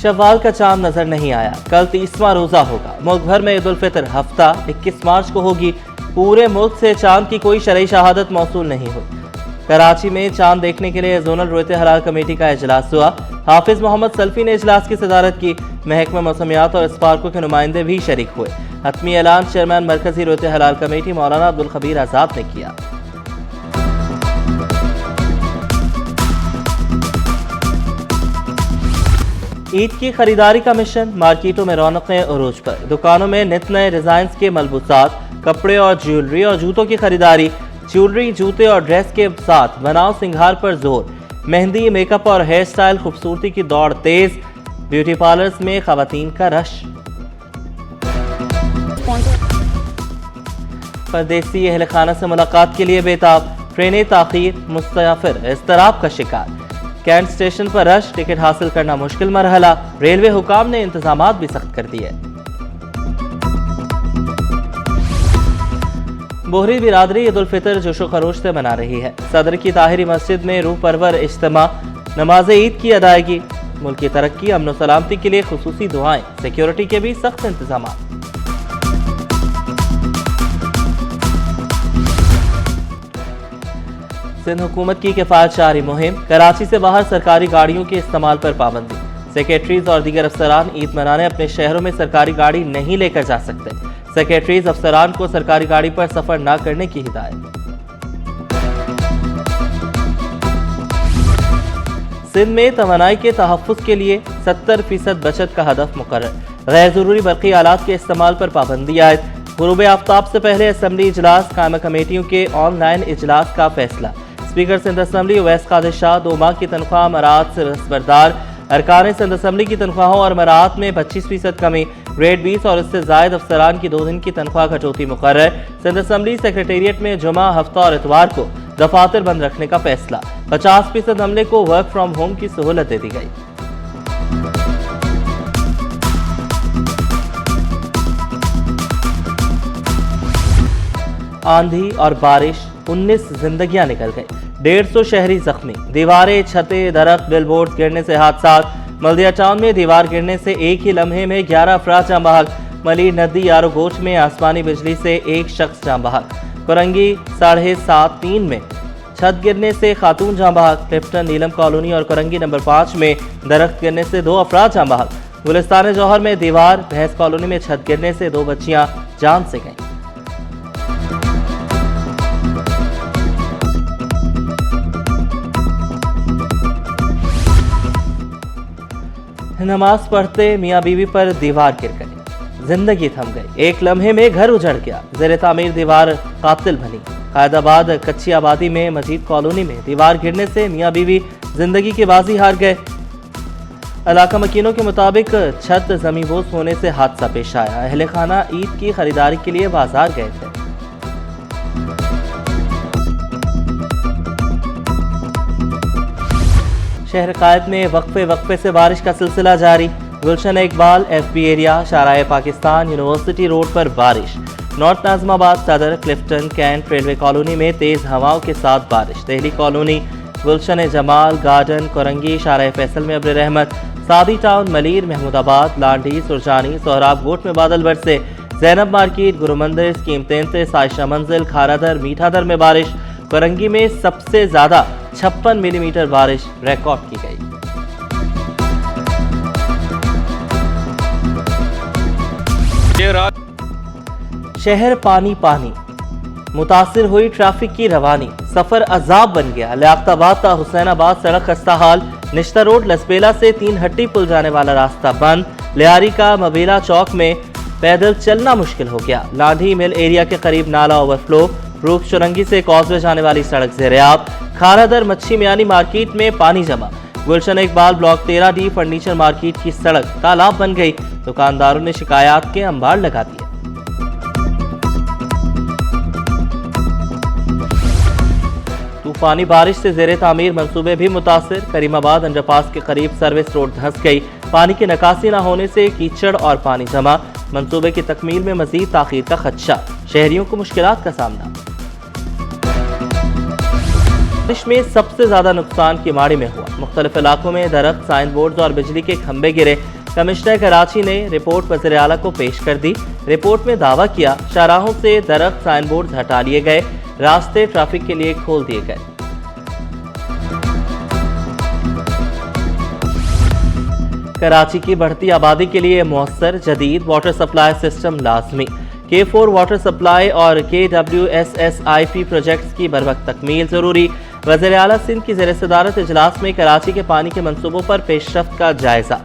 शव्वाल का चांद नजर नहीं आया। कल 30वां रोजा होगा। मुल्क भर में ईद उल फितर हफ्ता 21 मार्च को होगी। पूरे मुल्क से चांद की कोई शरई शहादत मौसूल नहीं हुई। कराची में चांद देखने के लिए जोनल रोयत हलाल कमेटी का इजलास हुआ। हाफिज मोहम्मद सल्फी ने इजलास की सदारत की। महकमा मौसमियात और स्पार्को के नुमाइंदे भी शरीक हुए। हतमी ऐलान चेयरमैन मरकजी रोयत हलाल कमेटी मौलाना अब्दुल खबीर आजाद ने किया। ईद की खरीदारी का मिशन। मार्केटों में रौनकें उरूज पर। दुकानों में नित नए डिजाइन के मलबूसात, कपड़े और ज्वेलरी और जूतों की खरीदारी। ज्वेलरी, जूते और ड्रेस के साथ बनाव सिंगार पर जोर। मेहंदी, मेकअप और हेयर स्टाइल खूबसूरती की दौड़ तेज। ब्यूटी पार्लर्स में खवातीन का रश। परदेसी अहल खाना से मुलाकात के लिए बेताब। ट्रेनें ताखीर, मुसाफिर इज़्तिराब का शिकार। कैंट स्टेशन पर रश, टिकट हासिल करना मुश्किल मरहला। रेलवे हुकाम ने इंतजामात भी सख्त कर दिए। बोहरी बिरादरी ईद उल फितर जोशो खरोश से मना रही है। सदर की ताहिरी मस्जिद में रूह परवर इज्तिमा, नमाज ईद की अदायगी। मुल्क की तरक्की, अमन और सलामती के लिए खुसूसी दुआएं। सिक्योरिटी के भी सख्त इंतजाम। सिंध हुकूमत की किफायतशारी मुहिम। कराची से बाहर सरकारी गाड़ियों के इस्तेमाल पर पाबंदी। सेक्रेटरीज और दीगर अफसरान ईद मनाने अपने शहरों में सरकारी गाड़ी नहीं लेकर जा सकते। सेक्रेटरीज अफसरान को सरकारी गाड़ी पर सफर न करने की हिदायत। सिंध में तवानाई के तहफ़्फ़ुज़ के लिए 70% बचत का हदफ मुकर्रर। गैर जरूरी बरक़ी आलात के इस्तेमाल पर पाबंदी आयद। गुरूब आफ्ताब से पहले असम्बली इजलास, कायमा कमेटियों के ऑनलाइन इजलास का फैसला। स्पीकर सिंध असम्बली उवैस कादिर शाह 2 माह की तनख्वाह मराहत से दस्तबरदार। अरकान सिंध असम्बली की तनख्वाहों और मराहत में 25% कमी। ग्रेड 20 और इससे जायद अफसरान की 2 दिन की तनख्वाह कटौती मुकर्रर। सिंध असम्बली सेक्रेटेरिएट में जुमा, हफ्ता और इतवार को दफातर बंद रखने का फैसला। 50% अमले को वर्क फ्रॉम होम की सहूलत दे दी गई। आंधी और बारिश, 19 जिंदगियां निकल गई। 150 शहरी जख्मी। दीवारें, छतें, दरख्त, बिलबोर्ड गिरने से हादसात। मल्दिया टाउन में दीवार गिरने से एक ही लम्हे में 11 अफराद जाँ बहक। मलिर नदी यारोगोच में आसमानी बिजली से एक शख्स जाँ बहक। कुरंगी 7:30 में छत गिरने से खातून जाँ बहक। क्लिफ्टन, नीलम कॉलोनी और कुरंगी नंबर 5 में दरख्त गिरने से 2 अफराद जाँ बहक। गुलिस्तान जौहर में दीवार, भैंस कॉलोनी में छत गिरने से 2 बच्चियां जान से गईं। नमाज पढ़ते मियाँ बीवी पर दीवार गिर गई। जिंदगी थम गई। एक लम्हे में घर उजड़ गया। ज़ेरे तामीर दीवार कातिल बनी। कायदाबाद कच्ची आबादी में मजीद कॉलोनी में दीवार गिरने से मियाँ बीवी जिंदगी की बाजी हार गए। इलाका मकीनों के मुताबिक छत ज़मींबोस होने से हादसा पेश आया। अहले खाना ईद की खरीदारी के लिए बाजार गए थे। शहर कायद में वक्फे से बारिश का सिलसिला जारी। गुलशन इकबाल FB एरिया, शाराए पाकिस्तान, यूनिवर्सिटी रोड पर बारिश। नॉर्थ नाज़िमाबाद, सदर, क्लिफ्टन, कैंट, रेलवे कॉलोनी में तेज हवाओं के साथ बारिश। दहली कॉलोनी, गुलशन जमाल गार्डन, कुरंगी, शाराए फैसल में अब्र रहमत। सादी टाउन, मलीर, महमूदाबाद, लांडी, सुरजानी, सोहराब गोट में बादल बरसे। जैनब मार्केट, गुरु मंदिर, स्कीम 33, आयशा मंजिल, खारादर, मीठादर में बारिश। कुरंगी में सबसे ज्यादा 56 मिलीमीटर बारिश रिकॉर्ड की गई। शहर पानी पानी, मुतासिर हुई ट्रैफिक की रवानी। सफर अजाब बन गया। लियाकताबाद ता हुसैनाबाद सड़क खस्ता हाल। निश्ता रोड लसबेला से 3 हट्टी पुल जाने वाला रास्ता बंद। लियारी का मबेला चौक में पैदल चलना मुश्किल हो गया। लांढी मिल एरिया के करीब नाला ओवरफ्लो। रूप चुरंगी से कॉजवे जाने वाली सड़क ज़ेरे-आब। खारादर मच्छी मियानी मार्केट में पानी जमा। Gulshan Iqbal block 13D furniture market की सड़क तालाब बन गई। दुकानदारों ने शिकायत के अंबार लगा दिए। तूफानी बारिश से ज़ेरे तामीर मंसूबे भी मुतासिर। करीमाबाद अंडरपास के करीब सर्विस रोड धंस गई। पानी की निकासी न होने से कीचड़ और पानी जमा। मंसूबे की तकमील में मजीद ताखीर का खदशा। शहरियों को मुश्किलात का सामना। बारिश में सबसे ज्यादा नुकसान किमाड़ी में हुआ। मुख्तलिफ इलाकों में दरख्त, साइन बोर्ड और बिजली के खंभे गिरे। कमिश्नर कराची ने रिपोर्ट वज़ीर आला को पेश कर दी। रिपोर्ट में दावा किया शाहराहों से दरख्त, साइन बोर्ड हटा लिए गए, रास्ते ट्रैफिक के लिए खोल दिए गए। कराची की बढ़ती आबादी के लिए मुअस्सर जदीद वाटर सप्लाई सिस्टम लाजमी। K4 वाटर सप्लाई और KWSSIP प्रोजेक्ट्स की बरवक्त तकमील जरूरी। वज़ीर आला सिंध की ज़ेर सदारत इजलास में कराची के पानी के मंसूबों पर पेशरफ्त का जायजा।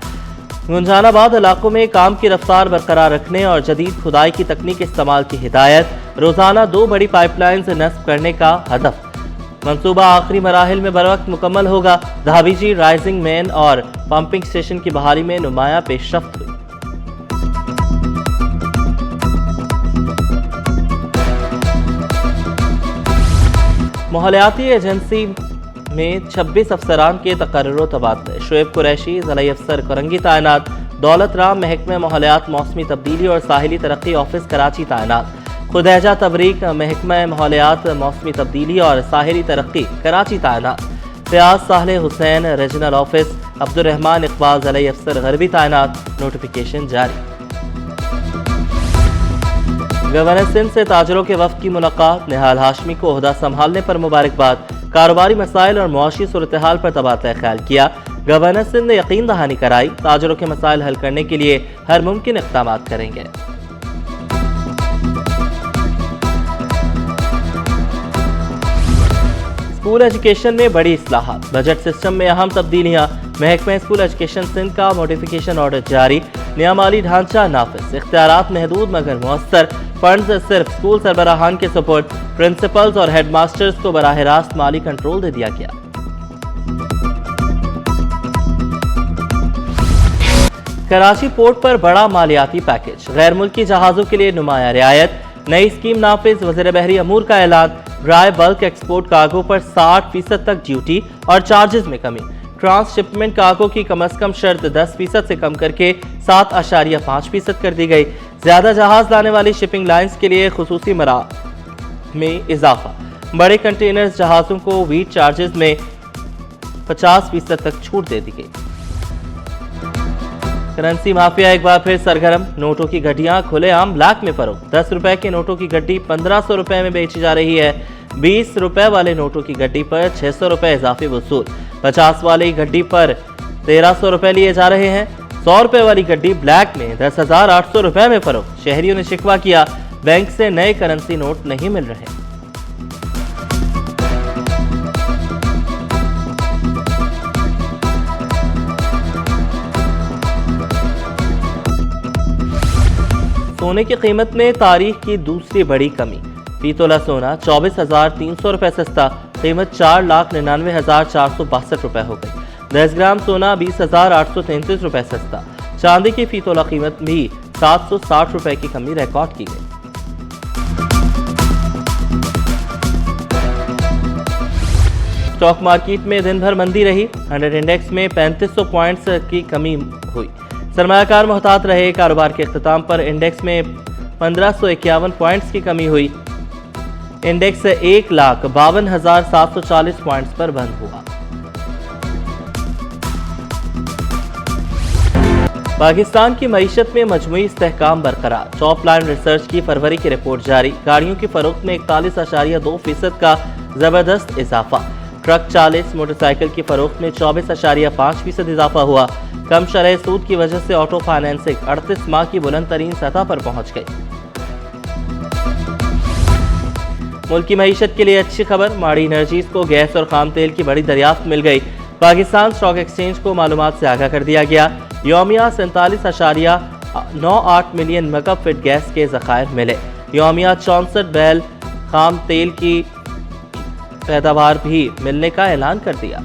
गुंजानाबाद इलाकों में काम की रफ्तार बरकरार रखने और जदीद खुदाई की तकनीक इस्तेमाल की हिदायत। रोजाना 2 बड़ी पाइपलाइन्स नस्ब करने का हदफ। मंसूबा आखिरी मराहिल में बरवक्त मुकम्मल होगा। धाबीजी राइजिंग मेन और पंपिंग स्टेशन की बहाली में नुमाया पेशरफ्त हुई। माहौलियाती एजेंसी में 26 अफसरान के तकर्रुर तबादले। शुएब कुरैशी ज़िला अफसर कोरंगी तैनात। दौलत राम महकमा माहौलियात, मौसमी तब्दीली और साहिली तरक्की ऑफिस कराची तैनात। खुदैजा तबरीक महकमा माहौलियात, मौसमी तब्दीली और साहिली तरक्की कराची तैनात। Fayaz Sahle Hussain regional office. अब्दुर्रहमान इकबाल ज़िला अफसर गरबी तैनात। नोटिफिकेशन जारी। गवर्नर सिंध से ताजरों के वफ्द की मुलाकात। निहाल हाशमी को ओहदा संभालने पर मुबारकबाद। कारोबारी मसाइल और मुआशी सूरत हाल पर तबादला ख्याल किया। गवर्नर सिंध ने यकीन दहानी कराई ताजरों के मसाइल हल करने के लिए हर मुमकिन इक़दाम करेंगे। स्कूल एजुकेशन में बड़ी इस्लाहात। बजट सिस्टम में अहम तब्दीलियां। महकमा स्कूल एजुकेशन सिंध का नोटिफिकेशन ऑर्डर जारी। नया माली ढांचा नाफिज। इख्तियारात महदूद मगर मुअस्सर। फंड्स सिर्फ स्कूल सरबराहान के सपोर्ट। प्रिंसिपल्स और हेडमास्टर्स को बराह रास्त माली कंट्रोल दे दिया गया। कराची पोर्ट पर बड़ा मालियाती पैकेज। गैर मुल्की जहाजों के लिए नुमाया रियायत। नई स्कीम नाफिज। वज़ीर बहरी अमूर का ऐलान। ड्राई बल्क एक्सपोर्ट कार्गो पर 60% तक ड्यूटी और चार्जेस में कमी। ट्रांसशिपमेंट कार्गो की कम अज कम शर्त 10% से कम करके 7.5% कर दी गई। ज्यादा जहाज लाने वाली शिपिंग लाइंस के लिए खुसूसी मरा में इजाफा। बड़े कंटेनर्स जहाजों को वीट चार्जेस में 50% तक छूट दे दी गई। करेंसी माफिया एक बार फिर सरगर्म। नोटों की गड्डियां खुलेआम ब्लैक में फरोख्त। 10 रुपए के नोटों की गड्डी 1500 रुपए में बेची जा रही है। 20 रुपए वाले नोटों की गड्डी पर 600 रुपए इजाफी वसूल। 50 वाली गड्डी पर 1300 रुपए लिए जा रहे हैं। 100 रुपए वाली गड्डी ब्लैक में 10,800 रुपए में फरोख्त। शहरियों ने शिकवा किया बैंक से नए करेंसी नोट नहीं मिल रहे। सोने की कीमत में तारीख की दूसरी बड़ी कमी। फी तोला सोना 24,300 रुपए सस्ता। कीमत 4,99,462 रुपए हो गई। 10 ग्राम सोना 20,833 रुपए सस्ता। चांदी की फी तोला कीमत भी 760 रुपए की कमी रिकॉर्ड की गई। स्टॉक मार्केट में दिन भर मंदी रही। 100 इंडेक्स में 3500 पॉइंट्स की कमी हुई। सरमायाकार मोहतात रहे। कारोबार के इख्तिताम पर इंडेक्स में 1551 पॉइंट्स की कमी हुई। इंडेक्स 1,52,740 पॉइंट्स पर बंद हुआ। पाकिस्तान की मईशत में मजमूई इस्तेहकाम बरकरार। टॉप लाइन रिसर्च की फरवरी की रिपोर्ट जारी। गाड़ियों की फरोख्त में 41.2% का जबरदस्त इजाफा। ट्रक 40, मोटरसाइकिल की फरोख्त में 24.5% इजाफा हुआ। कम शरह सूद की वजह से ऑटो फाइनेंसिंग 38 माह की बुलंद तरीन सतह पर पहुंच गई। मुल्क की मईशत के लिए अच्छी खबर। माड़ी एनर्जीज को गैस और खाम तेल की बड़ी दरियाफ्त मिल गई। पाकिस्तान स्टॉक एक्सचेंज को मालूमात से आगाह कर दिया गया। यौमिया 47.98 मिलियन मेगा फीट गैस के ज़खायर मिले। यौमिया 64 बैल खाम तेल की पैदावार भी मिलने का ऐलान कर दिया।